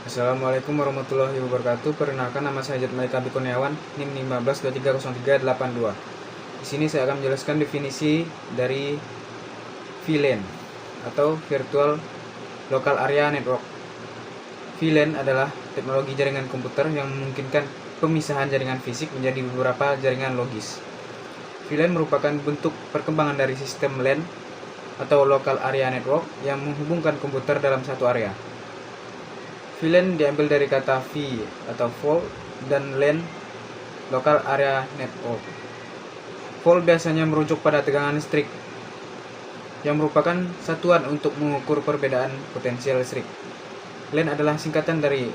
Assalamualaikum warahmatullahi wabarakatuh. Perkenalkan, nama saya Jatmalik Abi Kurniawan, NIM 15230332. Di sini saya akan menjelaskan definisi dari VLAN atau Virtual Local Area Network. VLAN adalah teknologi jaringan komputer yang memungkinkan pemisahan jaringan fisik menjadi beberapa jaringan logis. VLAN merupakan bentuk perkembangan dari sistem LAN atau Local Area Network yang menghubungkan komputer dalam satu area. VLAN diambil dari kata V atau volt dan LAN Local Area Network. Volt biasanya merujuk pada tegangan listrik yang merupakan satuan untuk mengukur perbedaan potensial listrik. LAN adalah singkatan dari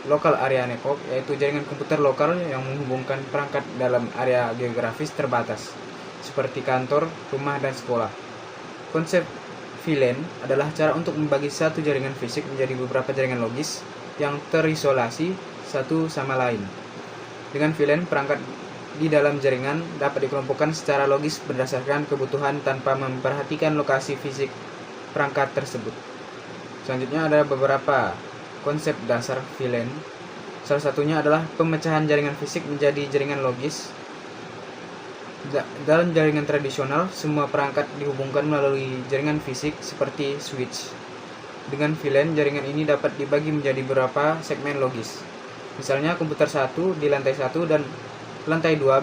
Local Area Network, yaitu jaringan komputer lokal yang menghubungkan perangkat dalam area geografis terbatas, seperti kantor, rumah, dan sekolah. Konsep VLAN adalah cara untuk membagi satu jaringan fisik menjadi beberapa jaringan logis yang terisolasi satu sama lain. Dengan VLAN, perangkat di dalam jaringan dapat dikelompokkan secara logis berdasarkan kebutuhan tanpa memperhatikan lokasi fisik perangkat tersebut. Selanjutnya ada beberapa konsep dasar VLAN. Salah satunya adalah pemecahan jaringan fisik menjadi jaringan logis. Dalam jaringan tradisional, semua perangkat dihubungkan melalui jaringan fisik seperti switch. Dengan VLAN, jaringan ini dapat dibagi menjadi beberapa segmen logis. Misalnya, komputer 1 di lantai 1 dan lantai 2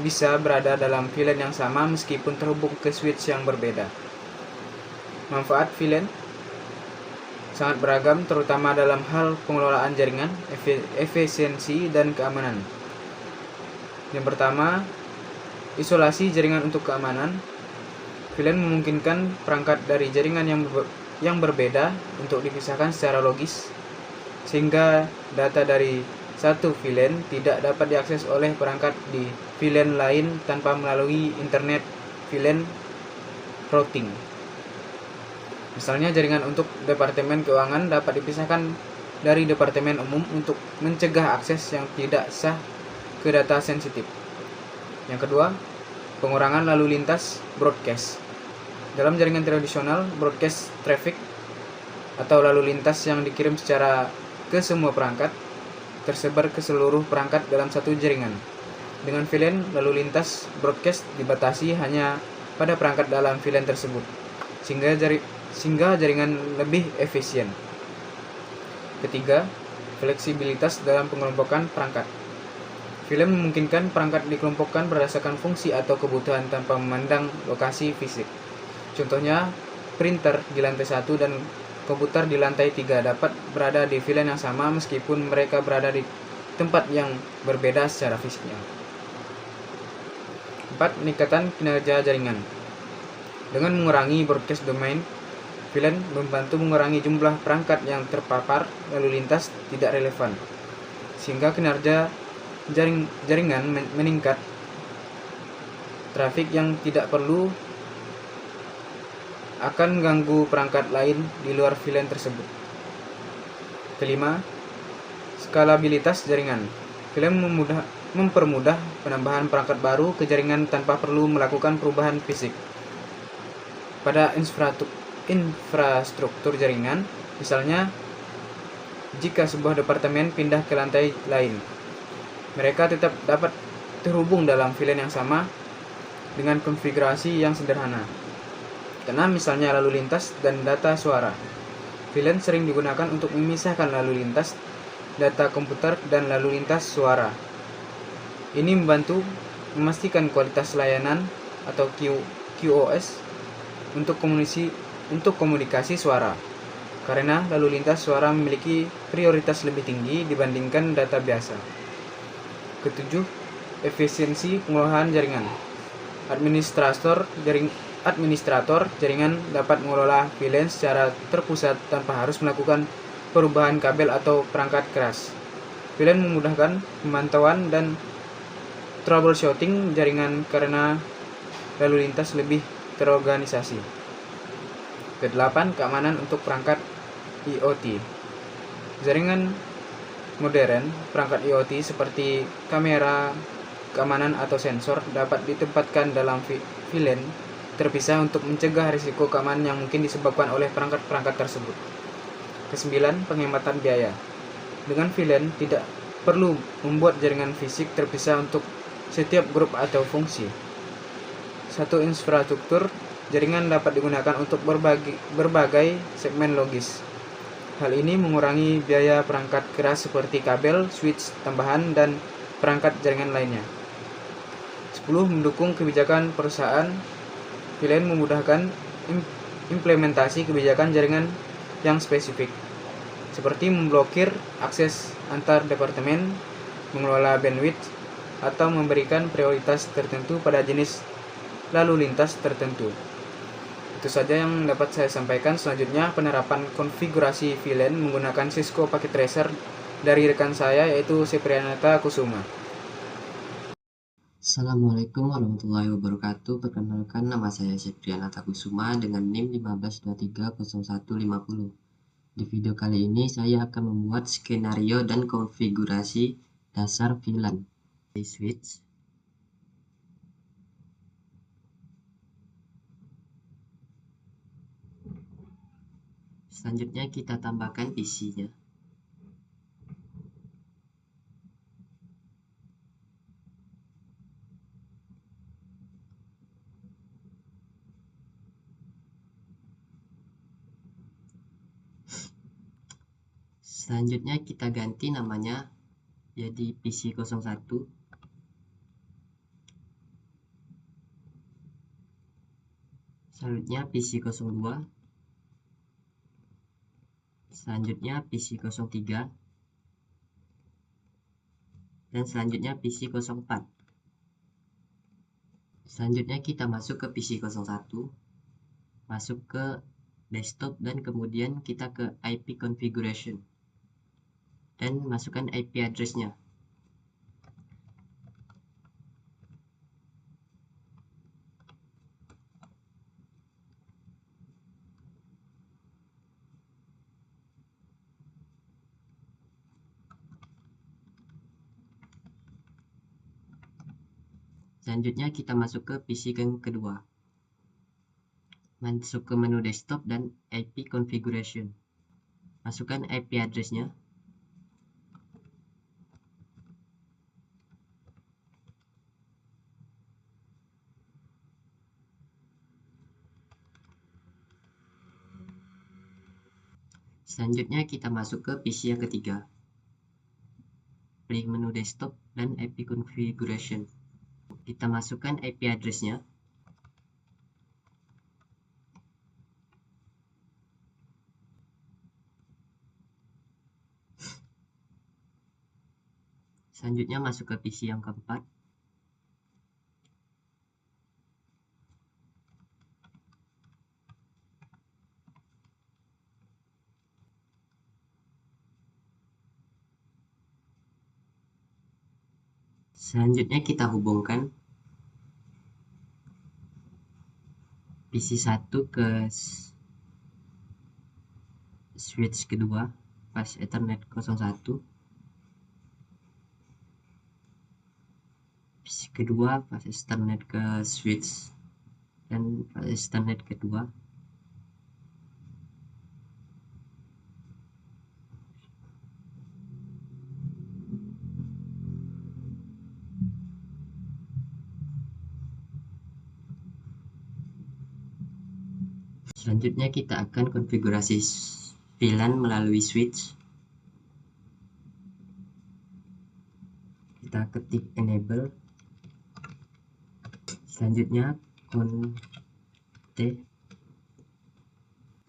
bisa berada dalam VLAN yang sama meskipun terhubung ke switch yang berbeda. Manfaat VLAN sangat beragam, terutama dalam hal pengelolaan jaringan, efisiensi, dan keamanan. Yang pertama, isolasi jaringan untuk keamanan. VLAN memungkinkan perangkat dari jaringan yang berbeda untuk dipisahkan secara logis, sehingga data dari satu VLAN tidak dapat diakses oleh perangkat di VLAN lain tanpa melalui internet VLAN routing. Misalnya, jaringan untuk departemen keuangan dapat dipisahkan dari departemen umum untuk mencegah akses yang tidak sah ke data sensitif. Yang kedua, pengurangan lalu lintas broadcast. Dalam jaringan tradisional, broadcast traffic atau lalu lintas yang dikirim secara ke semua perangkat tersebar ke seluruh perangkat dalam satu jaringan. Dengan VLAN, lalu lintas broadcast dibatasi hanya pada perangkat dalam VLAN tersebut, sehingga jaringan lebih efisien. Ketiga, fleksibilitas dalam pengelompokan perangkat. VLAN memungkinkan perangkat dikelompokkan berdasarkan fungsi atau kebutuhan tanpa memandang lokasi fisik. Contohnya, printer di lantai 1 dan komputer di lantai 3 dapat berada di VLAN yang sama meskipun mereka berada di tempat yang berbeda secara fisiknya. 4. Peningkatan kinerja jaringan. Dengan mengurangi broadcast domain, VLAN membantu mengurangi jumlah perangkat yang terpapar lalu lintas tidak relevan, sehingga kinerja jaringan meningkat. Trafik yang tidak perlu akan mengganggu perangkat lain di luar VLAN tersebut. Kelima, skalabilitas jaringan. VLAN mempermudah penambahan perangkat baru ke jaringan tanpa perlu melakukan perubahan fisik pada infrastruktur jaringan. Misalnya, jika sebuah departemen pindah ke lantai lain, mereka tetap dapat terhubung dalam VLAN yang sama dengan konfigurasi yang sederhana. Karena misalnya lalu lintas dan data suara. VLAN sering digunakan untuk memisahkan lalu lintas data komputer dan lalu lintas suara. Ini membantu memastikan kualitas layanan atau QoS untuk komunikasi suara, karena lalu lintas suara memiliki prioritas lebih tinggi dibandingkan data biasa. Ketujuh, efisiensi pengelolaan jaringan. Administrator jaringan dapat mengelola VLAN secara terpusat tanpa harus melakukan perubahan kabel atau perangkat keras. VLAN memudahkan pemantauan dan troubleshooting jaringan karena lalu lintas lebih terorganisasi. Kedelapan, keamanan untuk perangkat IoT. Jaringan modern, perangkat IoT seperti kamera, keamanan atau sensor dapat ditempatkan dalam VLAN terpisah untuk mencegah risiko keamanan yang mungkin disebabkan oleh perangkat-perangkat tersebut. Kesembilan, penghematan biaya. Dengan VLAN tidak perlu membuat jaringan fisik terpisah untuk setiap grup atau fungsi. Satu infrastruktur jaringan dapat digunakan untuk berbagai segmen logis. Hal ini mengurangi biaya perangkat keras seperti kabel, switch tambahan, dan perangkat jaringan lainnya. 10. Mendukung kebijakan perusahaan. VLAN memudahkan implementasi kebijakan jaringan yang spesifik, seperti memblokir akses antar departemen, mengelola bandwidth, atau memberikan prioritas tertentu pada jenis lalu lintas tertentu. Itu saja yang dapat saya sampaikan. Selanjutnya, penerapan konfigurasi VLAN menggunakan Cisco Packet Tracer dari rekan saya, yaitu Ciprianata Kusuma. Assalamualaikum warahmatullahi wabarakatuh. Perkenalkan, nama saya Ciprianata Kusuma dengan NIM 15230150. Di video kali ini saya akan membuat skenario dan konfigurasi dasar VLAN. Switch. Selanjutnya kita tambahkan PC-nya. Selanjutnya kita ganti namanya jadi PC01. Selanjutnya PC02. Selanjutnya PC03. Dan selanjutnya PC04. Selanjutnya kita masuk ke PC01, masuk ke desktop, dan kemudian kita ke IP configuration dan masukkan IP address-nya. Selanjutnya kita masuk ke PC yang kedua, masuk ke menu desktop dan IP configuration, masukkan IP address-nya. Selanjutnya kita masuk ke PC yang ketiga, klik menu desktop dan IP configuration, kita masukkan IP address-nya. Selanjutnya masuk ke PC yang keempat, selanjutnya kita hubungkan PC1 ke switch kedua pas Ethernet 01, PC kedua pas Ethernet ke switch dan pas Ethernet kedua. Selanjutnya kita akan konfigurasi VLAN melalui switch. Kita ketik enable, selanjutnya cont,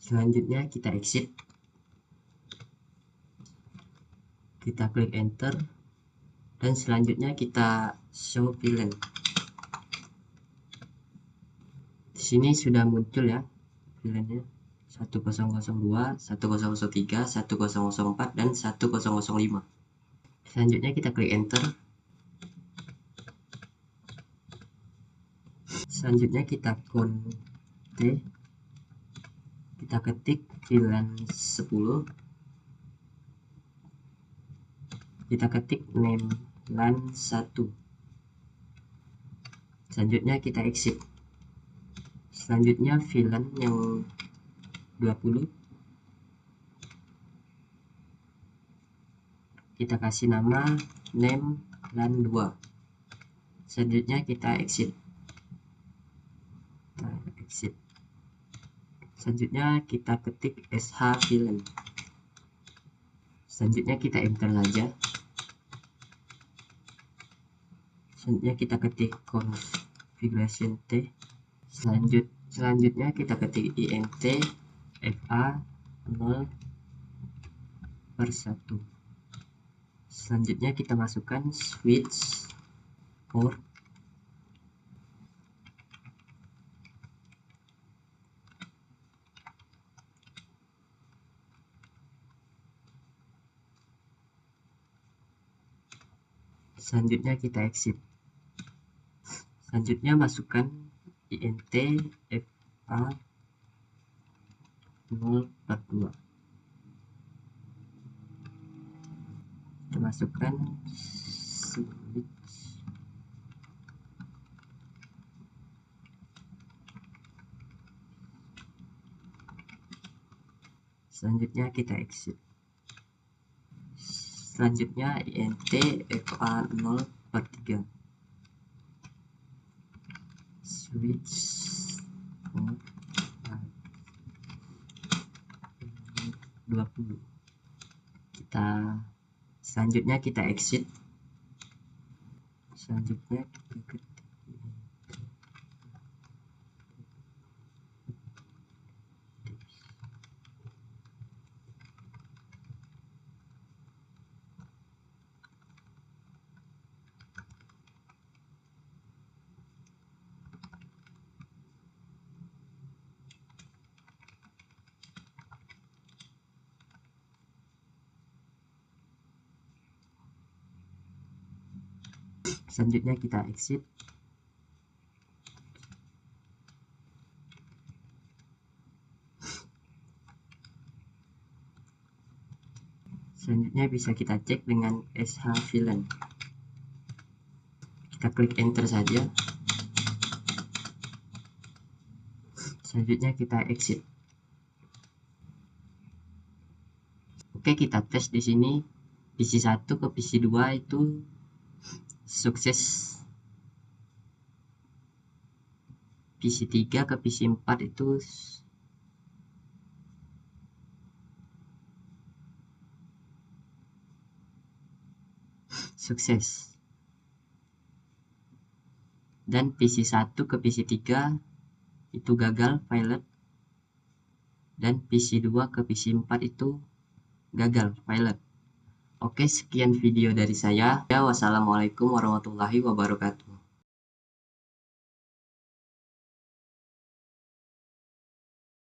selanjutnya kita exit, kita klik enter, dan selanjutnya kita show VLAN. Di sini sudah muncul ya VLAN-nya, 1002, 1003, 1004, dan 1005. Selanjutnya kita klik enter. Selanjutnya kita cont, kita ketik VLAN 10, kita ketik name LAN 1, selanjutnya kita exit. Selanjutnya VLAN yang 20, kita kasih nama name LAN 2. Selanjutnya kita exit. Selanjutnya kita ketik sh VLAN. Selanjutnya kita enter saja. Selanjutnya kita ketik configuration t. Selanjutnya kita ketik int fa 0/1. Selanjutnya kita masukkan switch port. Selanjutnya kita exit. Selanjutnya masukkan int fa 0/2. Kita masukkan switch. Selanjutnya kita exit. Selanjutnya int fa 0/3. Switch 20. Selanjutnya kita exit. Selanjutnya kita ketik selanjutnya kita exit. Selanjutnya bisa kita cek dengan sh VLAN. Kita klik enter saja. Selanjutnya kita exit. Oke, kita tes di sini. PC 1 ke PC 2 itu sukses. PC 3 ke PC 4 itu sukses. Dan PC 1 ke PC 3 itu gagal pilot. Dan PC 2 ke PC 4 itu gagal pilot. Oke, sekian video dari saya. Wassalamualaikum warahmatullahi wabarakatuh.